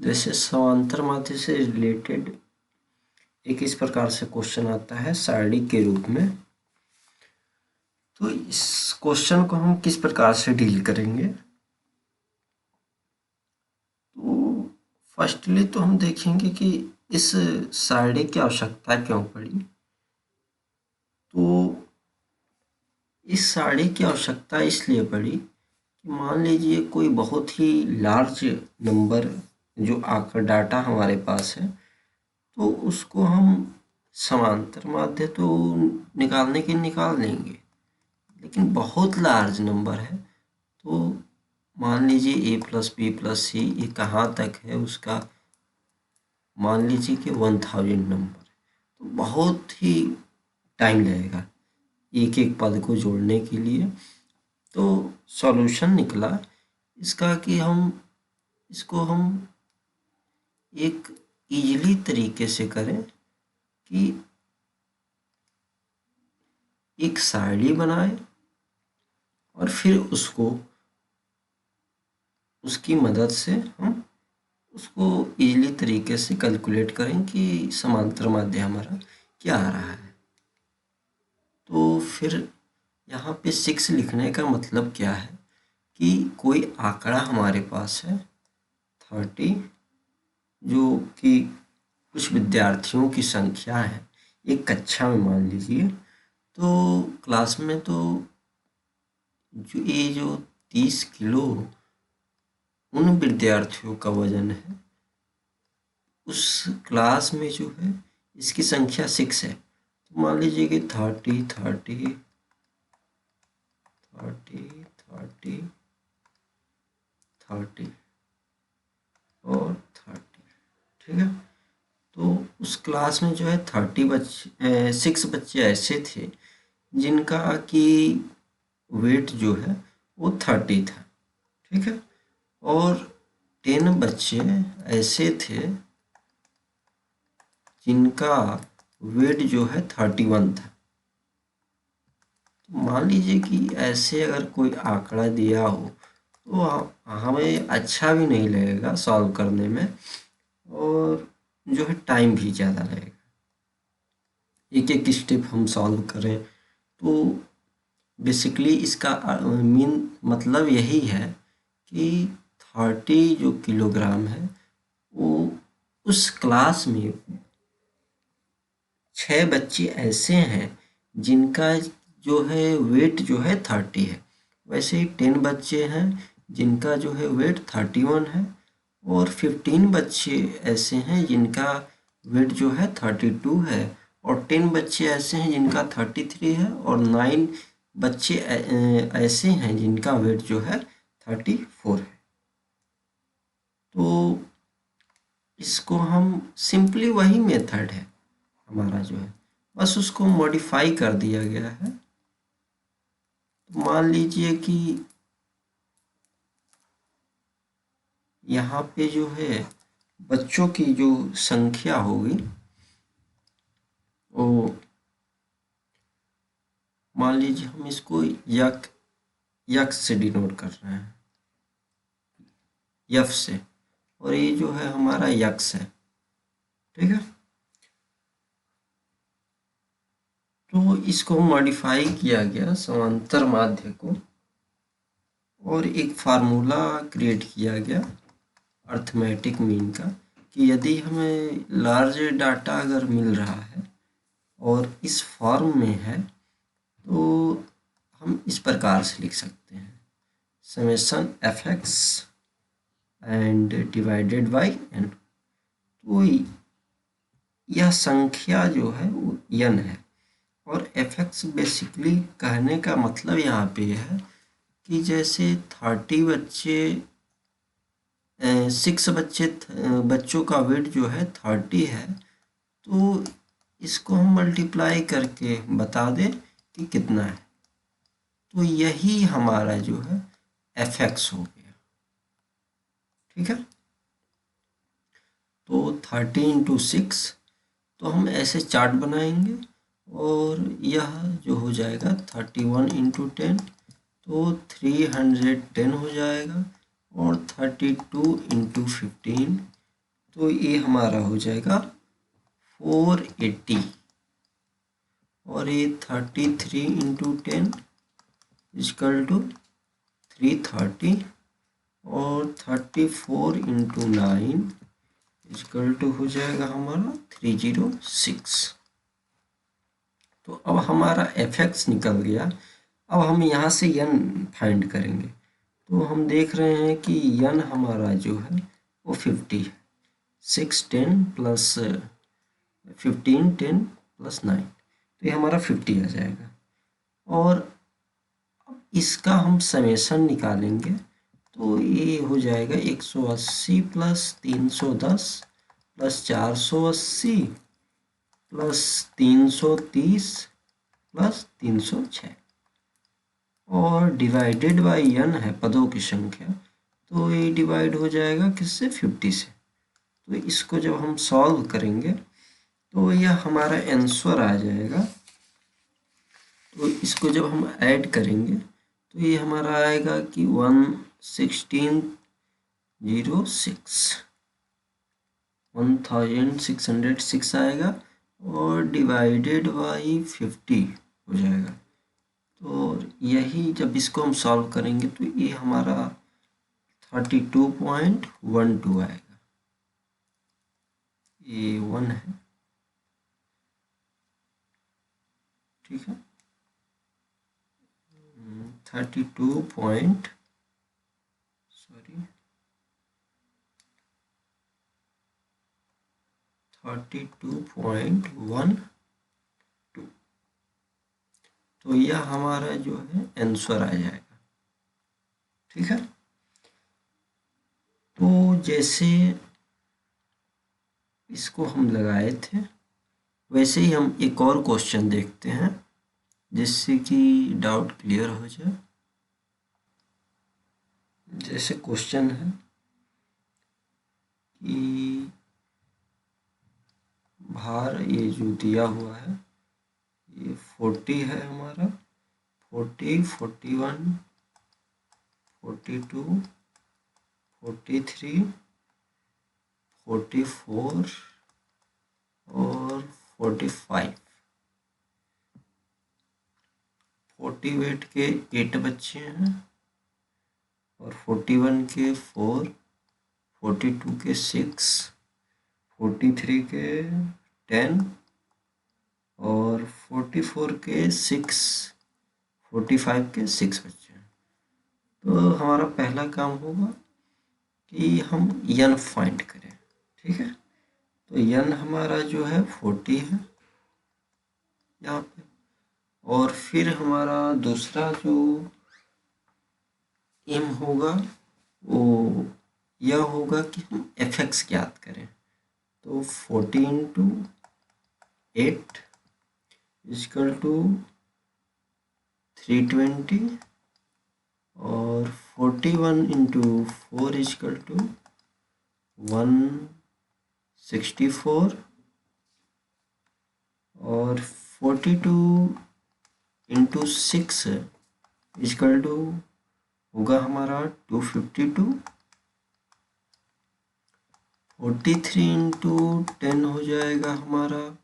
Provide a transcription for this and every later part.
जैसे समांतर माध्य से रिलेटेड एक इस प्रकार से क्वेश्चन आता है सारणी के रूप में। तो इस क्वेश्चन को हम किस प्रकार से डील करेंगे? तो फर्स्टली तो हम देखेंगे कि इस सारणी की आवश्यकता क्यों पड़ी। तो इस सारणी की आवश्यकता इसलिए पड़ी कि मान लीजिए कोई बहुत ही लार्ज नंबर जो आकर डाटा हमारे पास है, तो उसको हम समांतर माध्य तो निकालने के निकाल लेंगे, लेकिन बहुत लार्ज नंबर है। तो मान लीजिए a+b+c ये कहाँ तक है उसका, मान लीजिए कि 1000 नंबर, तो बहुत ही टाइम लगेगा एक एक पद को जोड़ने के लिए। तो सॉल्यूशन निकला इसका कि इसको हम एक इजीली तरीके से करें कि एक सारणी बनाए और फिर उसकी मदद से हम उसको इजीली तरीके से कैलकुलेट करें कि समांतर माध्य हमारा क्या आ रहा है। तो फिर यहाँ पे 6 लिखने का मतलब क्या है कि कोई आंकड़ा हमारे पास है 30, जो कि कुछ विद्यार्थियों की संख्या है एक कक्षा में मान लीजिए। तो क्लास में तो जो 30 किलो उन विद्यार्थियों का वजन है, उस क्लास में जो है इसकी संख्या 6 है। तो मान लीजिए कि 30 30 30 30 30 और 30, ठीक है। तो उस क्लास में जो है 6 बच्चे ऐसे थे जिनका कि वेट जो है वो 30 था, ठीक है। और 10 बच्चे ऐसे थे जिनका वेट जो है 31 था। तो मान लीजिए कि ऐसे अगर कोई आंकड़ा दिया हो तो हमें अच्छा भी नहीं लगेगा सॉल्व करने में, और जो है टाइम भी ज़्यादा लगेगा। एक एक स्टेप हम सॉल्व करें तो बेसिकली इसका मीन मतलब यही है कि 30 जो किलोग्राम है वो उस क्लास में 6 बच्चे ऐसे हैं जिनका जो है वेट जो है 30 है। वैसे ही 10 बच्चे हैं जिनका जो है वेट 31 है, और 15 बच्चे ऐसे हैं जिनका वेट जो है 32 है, और 10 बच्चे ऐसे हैं जिनका 33 है, और 9 बच्चे ऐसे हैं जिनका वेट जो है 34 है। तो इसको हम सिंपली वही मेथड है हमारा जो है, बस उसको मॉडिफाई कर दिया गया है। तो मान लीजिए कि यहाँ पे जो है बच्चों की जो संख्या होगी वो मान लीजिए हम इसको यक्स से डिनोट कर रहे हैं, यफ से, और ये जो है हमारा यक्स है, ठीक है। तो इसको मॉडिफाई किया गया समांतर माध्य को, और एक फार्मूला क्रिएट किया गया अर्थमेटिक मीन का कि यदि हमें लार्ज डाटा अगर मिल रहा है और इस फॉर्म में है तो हम इस प्रकार से लिख सकते हैं summation fx and divided by n। तो यह संख्या जो है वो n है, और fx बेसिकली कहने का मतलब यहाँ पे है कि जैसे 30 बच्चे 6 बच्चों का वेट जो है 30 है, तो इसको हम मल्टीप्लाई करके बता दें कि कितना है, तो यही हमारा जो है fx हो गया, ठीक है। तो 30 × 6, तो हम ऐसे चार्ट बनाएंगे, और यह जो हो जाएगा 31 × 10, तो 310 हो जाएगा, और 32 × 15 तो ये हमारा हो जाएगा 480 और ये 33 इंटू 10 इजकल टू 330 और 34 इंटू 9 इजकल टू हो जाएगा हमारा 306। तो अब हमारा fx निकल गया। अब हम यहाँ से n फाइंड करेंगे। तो हम देख रहे हैं कि n हमारा जो है वो 50 है। 6 10 प्लस 15 10 प्लस 9, तो ये हमारा 50 आ जाएगा। और इसका हम समेशन निकालेंगे तो ये हो जाएगा 180 प्लस 310 प्लस 480 प्लस 330 प्लस 306 और डिवाइडेड बाय n है पदों की संख्या, तो ये डिवाइड हो जाएगा किससे? 50 से। तो इसको जब हम सॉल्व करेंगे तो यह हमारा आंसर आ जाएगा। तो इसको जब हम ऐड करेंगे तो ये हमारा आएगा कि 1606 आएगा और डिवाइडेड बाई 50 हो जाएगा। तो यही जब इसको हम सॉल्व करेंगे तो ये हमारा 32.12 आएगा। ये 1 है, ठीक है। 32.12। तो यह हमारा जो है आंसर आ जाएगा, ठीक है। तो जैसे इसको हम लगाए थे वैसे ही हम एक और क्वेश्चन देखते हैं जिससे कि डाउट क्लियर हो जाए। जैसे क्वेश्चन है कि भार ये जो दिया हुआ है ये 40 है हमारा, 40 41 42 43 44 और 45। 40 वेट के 8 बच्चे हैं और 41 के 4, 42 के 6, 43 के 10 और 44 के 6, 45 के 6 बच्चे हैं। तो हमारा पहला काम होगा कि हम n फाइंड करें, ठीक है। तो n हमारा जो है 40 है यहाँ पे। और फिर हमारा दूसरा जो एम होगा वो यह होगा कि हम fx ज्ञात करें। तो 40 इंटू 8 इजकल टू 320 और 41 इंटू 4 इजकल टू 164 और 42 इंटू 6 इजकल टू होगा हमारा 252। 43 इंटू 10 हो जाएगा हमारा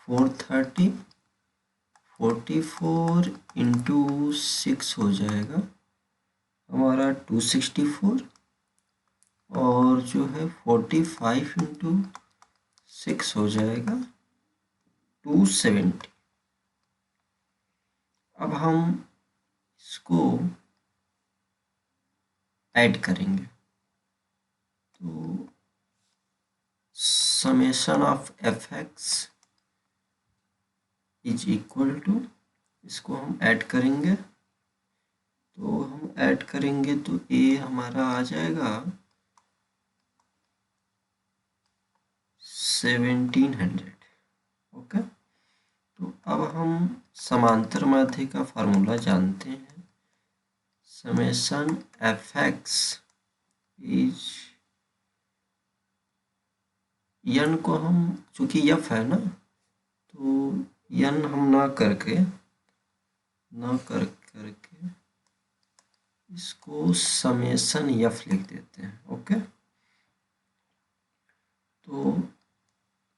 430। 44 इंटू 6 हो जाएगा हमारा 264 और जो है 45 इंटू 6 हो जाएगा 270। अब हम इसको ऐड करेंगे तो summation of fx is equal to, इसको हम ऐड करेंगे तो हम ऐड करेंगे तो ये हमारा आ जाएगा 1700। ओके। तो अब हम समांतर माध्य का फार्मूला जानते हैं। समेशन fx इज n को हम, चूंकि f है ना, तो n हम ना करके इसको समेशन f लिख देते हैं। ओके। तो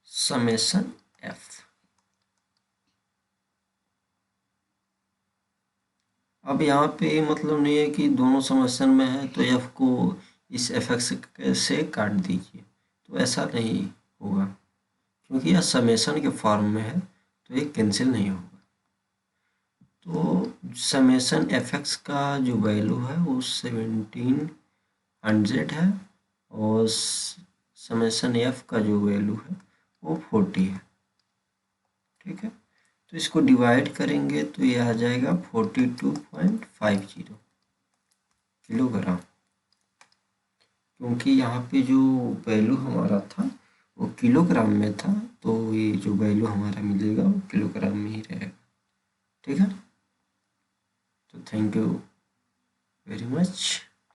समेशन एफ। अब यहाँ पे मतलब नहीं है कि दोनों समेशन में है तो एफ को इस एफ एक्स से काट दीजिए, तो ऐसा नहीं होगा क्योंकि यह समेशन के फॉर्म में है तो ये कैंसिल नहीं होगा। तो समेशन एफ एक्स का जो वैल्यू है वो 1700 है और समेशन एफ का जो वैल्यू है वो 40 है। ठीक है, तो इसको डिवाइड करेंगे तो ये आ जाएगा 42.50 किलोग्राम, क्योंकि यहाँ पे जो वैल्यू हमारा था वो किलोग्राम में था, तो ये जो वैल्यू हमारा मिलेगा वो किलोग्राम में ही रहेगा। ठीक है, तो थैंक यू वेरी मच।